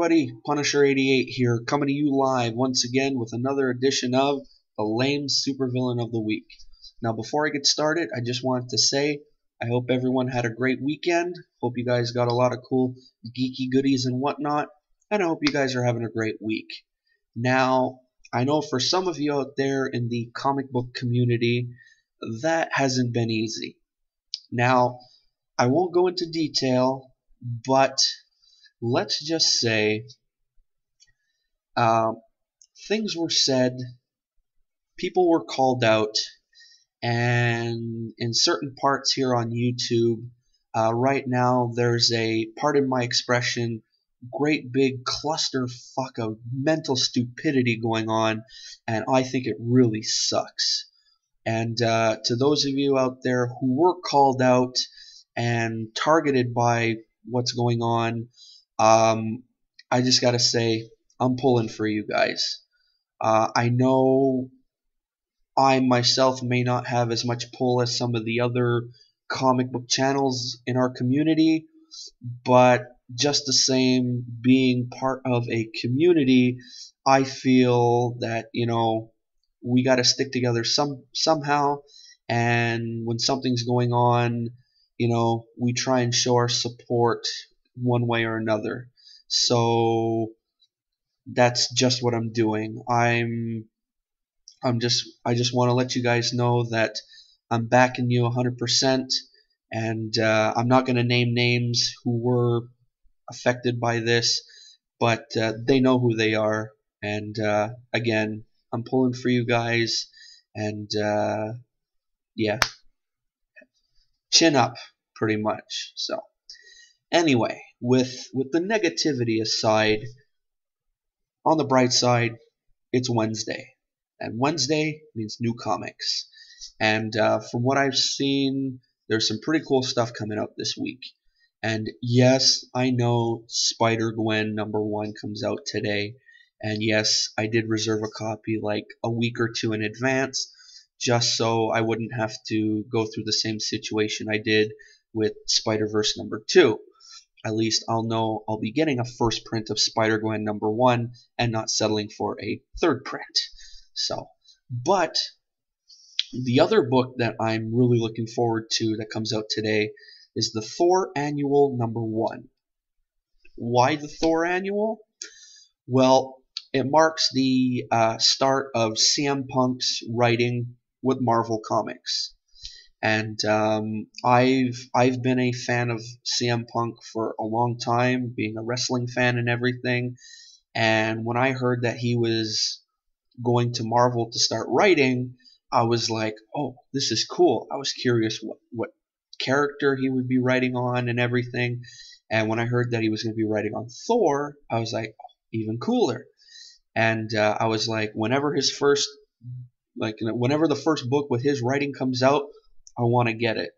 everybody, Punisher88 here, coming to you live once again with another edition of the Lame Supervillain of the Week. Now before I get started, I just wanted to say I hope everyone had a great weekend. Hope you guys got a lot of cool geeky goodies and whatnot, and I hope you guys are having a great week. Now, I know for some of you out there in the comic book community, that hasn't been easy. Now, I won't go into detail, but let's just say things were said, people were called out, and in certain parts here on YouTube, right now there's a, pardon my expression, great big clusterfuck of mental stupidity going on, and I think it really sucks. And to those of you out there who were called out and targeted by what's going on, I just gotta say, I'm pulling for you guys. I know I myself may not have as much pull as some of the other comic book channels in our community, but just the same, being part of a community, I feel that, we gotta stick together somehow, and when something's going on, we try and show our support one way or another. So that's just what I'm doing. I just want to let you guys know that I'm backing you 100%, and I'm not going to name names who were affected by this, but they know who they are. And again, I'm pulling for you guys, and yeah, chin up, pretty much. So anyway, with the negativity aside, on the bright side, it's Wednesday, and Wednesday means new comics. And from what I've seen, there's some pretty cool stuff coming out this week. And yes, I know Spider-Gwen #1 comes out today, and yes, I did reserve a copy like a week or two in advance, just so I wouldn't have to go through the same situation I did with Spider-Verse #2. At least I'll know I'll be getting a first print of Spider-Gwen #1 and not settling for a third print. So, but the other book that I'm really looking forward to that comes out today is the Thor Annual #1. Why the Thor Annual? Well, it marks the start of CM Punk's writing with Marvel Comics. And I've been a fan of CM Punk for a long time, being a wrestling fan and everything. And when I heard that he was going to Marvel to start writing, I was like, oh, this is cool. I was curious what character he would be writing on and everything. And when I heard that he was going to be writing on Thor, I was like, oh, even cooler. And I was like, whenever the first book with his writing comes out, I want to get it.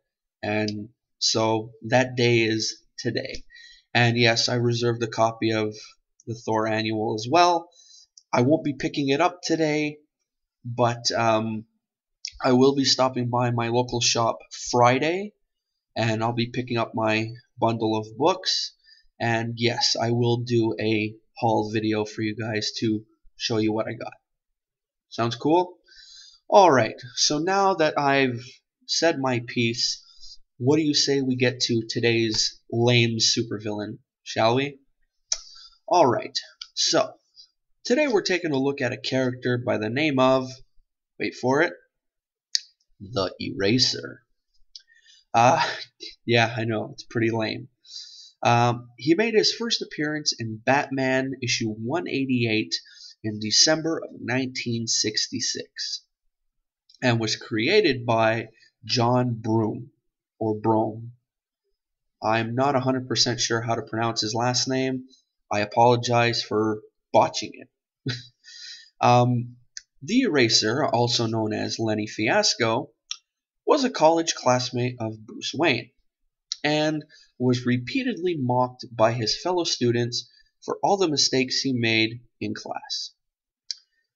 And so that day is today. And yes, I reserved a copy of the Thor Annual as well. I won't be picking it up today, but I will be stopping by my local shop Friday, and I'll be picking up my bundle of books. And yes, I will do a haul video for you guys to show you what I got. Sounds cool? Alright, so now that I've said my piece, what do you say we get to today's lame supervillain, shall we? Alright, so today we're taking a look at a character by the name of, wait for it, the Eraser. Yeah, I know, it's pretty lame. He made his first appearance in Batman issue 188 in December of 1966, and was created by John Broome, or Brome. I'm not 100% sure how to pronounce his last name. I apologize for botching it. The Eraser, also known as Lenny Fiasco, was a college classmate of Bruce Wayne, and was repeatedly mocked by his fellow students for all the mistakes he made in class.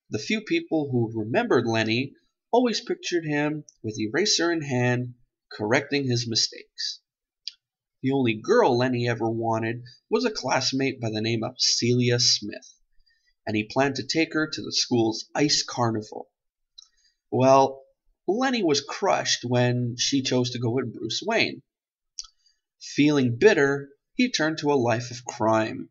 The few people who remembered Lenny always pictured him with eraser in hand, correcting his mistakes. The only girl Lenny ever wanted was a classmate by the name of Celia Smith, and he planned to take her to the school's ice carnival. Well, Lenny was crushed when she chose to go with Bruce Wayne. Feeling bitter, he turned to a life of crime,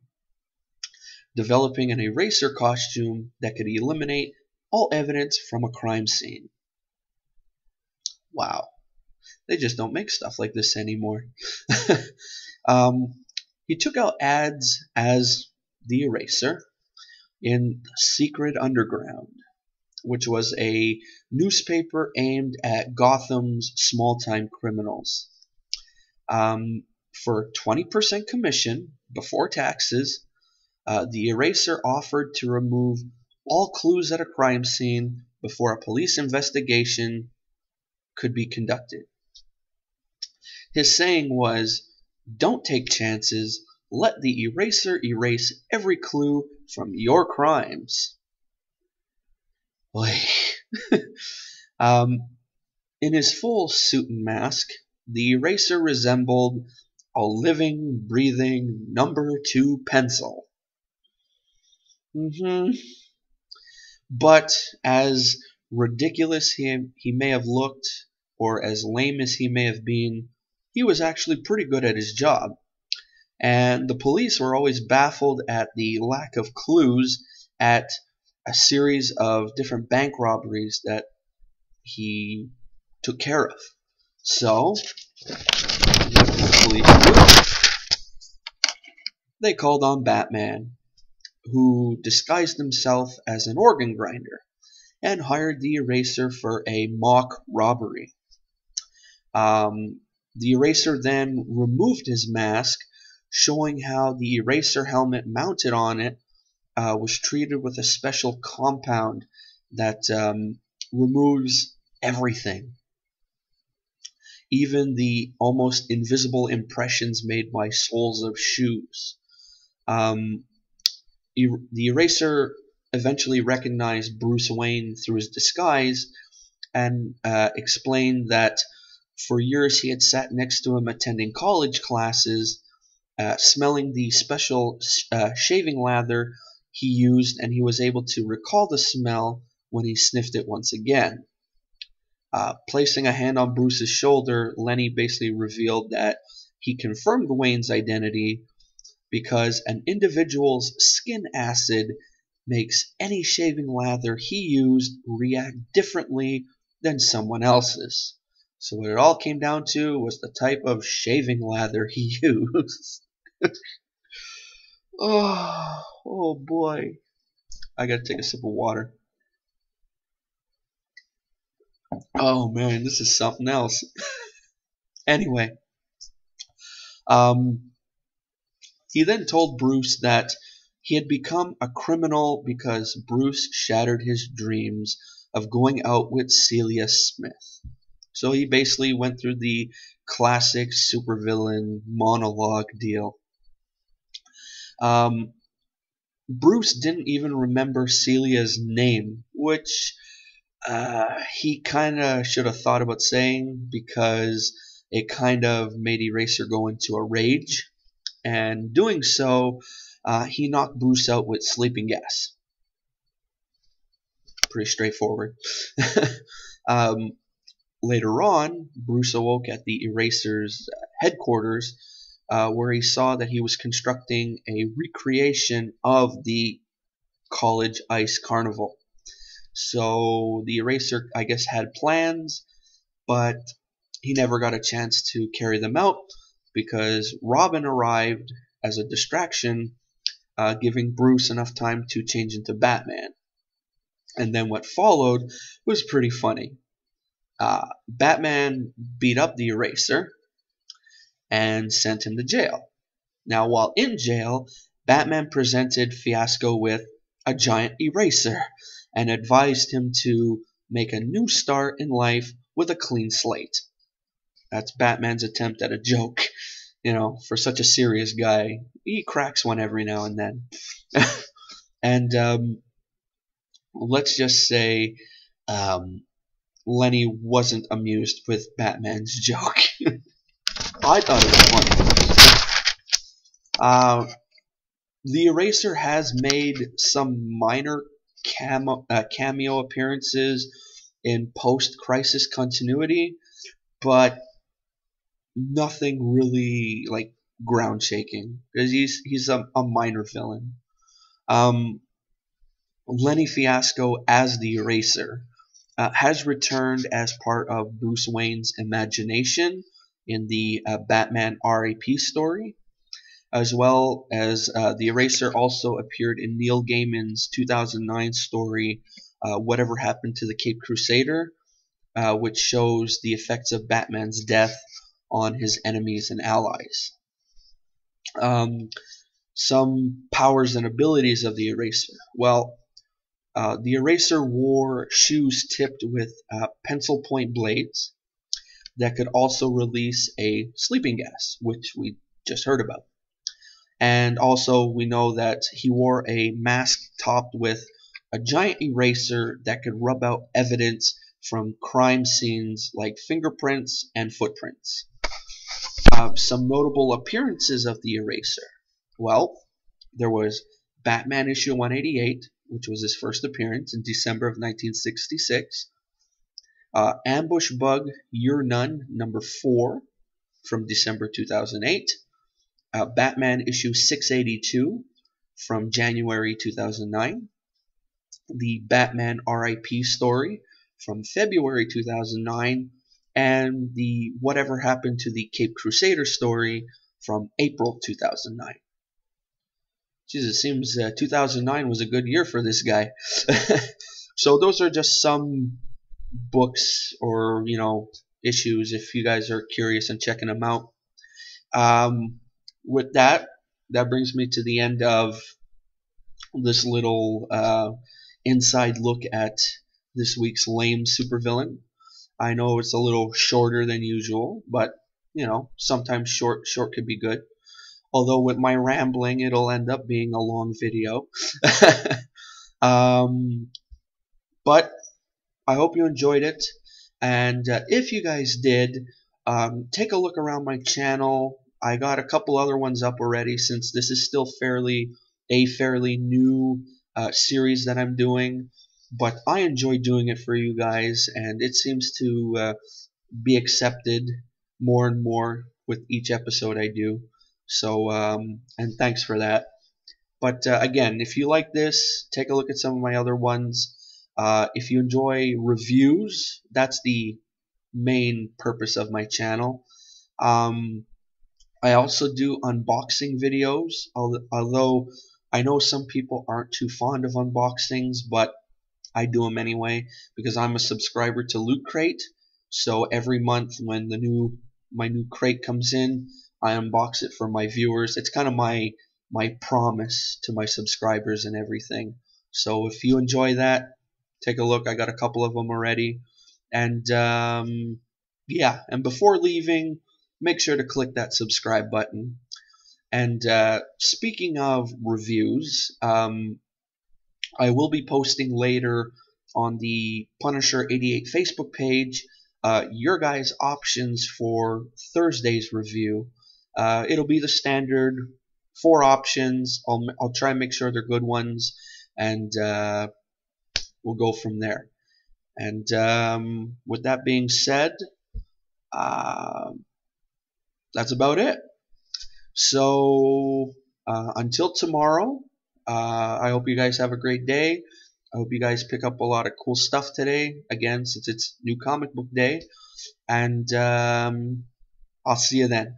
developing an eraser costume that could eliminate all evidence from a crime scene. Wow, they just don't make stuff like this anymore. He took out ads as the Eraser in the Secret Underground, which was a newspaper aimed at Gotham's small-time criminals. For 20% commission before taxes, the Eraser offered to remove all clues at a crime scene before a police investigation could be conducted. His saying was, "Don't take chances, let the Eraser erase every clue from your crimes." In his full suit and mask, the Eraser resembled a living, breathing number 2 pencil. But as ridiculous he may have looked, or as lame as he may have been, he was actually pretty good at his job. And the police were always baffled at the lack of clues at a series of different bank robberies that he took care of. So, what did the police do? They called on Batman, who disguised himself as an organ grinder and hired the Eraser for a mock robbery. The Eraser then removed his mask, showing how the Eraser helmet mounted on it was treated with a special compound that removes everything, even the almost invisible impressions made by soles of shoes. The Eraser eventually recognized Bruce Wayne through his disguise and explained that for years he had sat next to him attending college classes, smelling the special shaving lather he used, and he was able to recall the smell when he sniffed it once again. Placing a hand on Bruce's shoulder, Lenny basically revealed that he confirmed Wayne's identity because an individual's skin acid makes any shaving lather he used react differently than someone else's. So what it all came down to was the type of shaving lather he used. Oh boy. I gotta take a sip of water. Oh man, this is something else. Anyway, he then told Bruce that he had become a criminal because Bruce shattered his dreams of going out with Celia Smith. So he basically went through the classic supervillain monologue deal. Bruce didn't even remember Celia's name, which he kind of should have thought about saying because it kind of made Eraser go into a rage. And doing so, he knocked Bruce out with sleeping gas. Pretty straightforward. Later on, Bruce awoke at the Eraser's headquarters, where he saw that he was constructing a recreation of the college ice carnival. So the Eraser, I guess, had plans, but he never got a chance to carry them out because Robin arrived as a distraction, giving Bruce enough time to change into Batman. And then what followed was pretty funny. Batman beat up the Eraser and sent him to jail. Now, while in jail, Batman presented Fiasco with a giant eraser and advised him to make a new start in life with a clean slate. That's Batman's attempt at a joke. You know, for such a serious guy, he cracks one every now and then. And let's just say Lenny wasn't amused with Batman's joke. I thought it was funny. Uh, the Eraser has made some minor cameo appearances in post-Crisis continuity, but nothing really like ground shaking because he's a minor villain. Um, Lenny Fiasco as the Eraser has returned as part of Bruce Wayne's imagination in the Batman RAP story, as well as the Eraser also appeared in Neil Gaiman's 2009 story, Whatever Happened to the Cape Crusader, which shows the effects of Batman's death on his enemies and allies. Um, some powers and abilities of the Eraser. Well, the Eraser wore shoes tipped with pencil point blades that could also release a sleeping gas, which we just heard about. And also, we know that he wore a mask topped with a giant eraser that could rub out evidence from crime scenes like fingerprints and footprints. Some notable appearances of the Eraser. Well, there was Batman issue 188, which was his first appearance in December of 1966. Ambush Bug Year None number 4 from December 2008. Batman issue 682 from January 2009. The Batman RIP story from February 2009. And the Whatever Happened to the Cape Crusader story from April 2009. Jesus, it seems 2009 was a good year for this guy. So those are just some books or, issues if you guys are curious and checking them out. With that brings me to the end of this little inside look at this week's lame supervillain. I know it's a little shorter than usual, but sometimes short could be good. Although with my rambling, it'll end up being a long video. But I hope you enjoyed it. And if you guys did, take a look around my channel. I got a couple other ones up already since this is still a fairly new series that I'm doing. But I enjoy doing it for you guys, and it seems to be accepted more and more with each episode I do. So, and thanks for that. But again, if you like this, take a look at some of my other ones. If you enjoy reviews, that's the main purpose of my channel. I also do unboxing videos, although I know some people aren't too fond of unboxings, but I do them anyway because I'm a subscriber to Loot Crate. So every month when my new crate comes in, I unbox it for my viewers. It's kind of my promise to my subscribers and everything. So if you enjoy that, take a look. I got a couple of them already. And yeah, and before leaving, make sure to click that subscribe button. And speaking of reviews, I will be posting later on the Punisher 88 Facebook page your guys' options for Thursday's review. It'll be the standard 4 options. I'll try and make sure they're good ones, and we'll go from there. And with that being said, that's about it. So until tomorrow, I hope you guys have a great day. I hope you guys pick up a lot of cool stuff today, again, since it's new comic book day. And I'll see you then.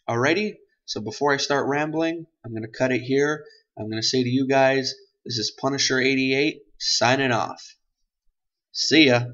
Alrighty? So before I start rambling, I'm going to cut it here. I'm going to say to you guys, this is Punisher 88 signing off. See ya.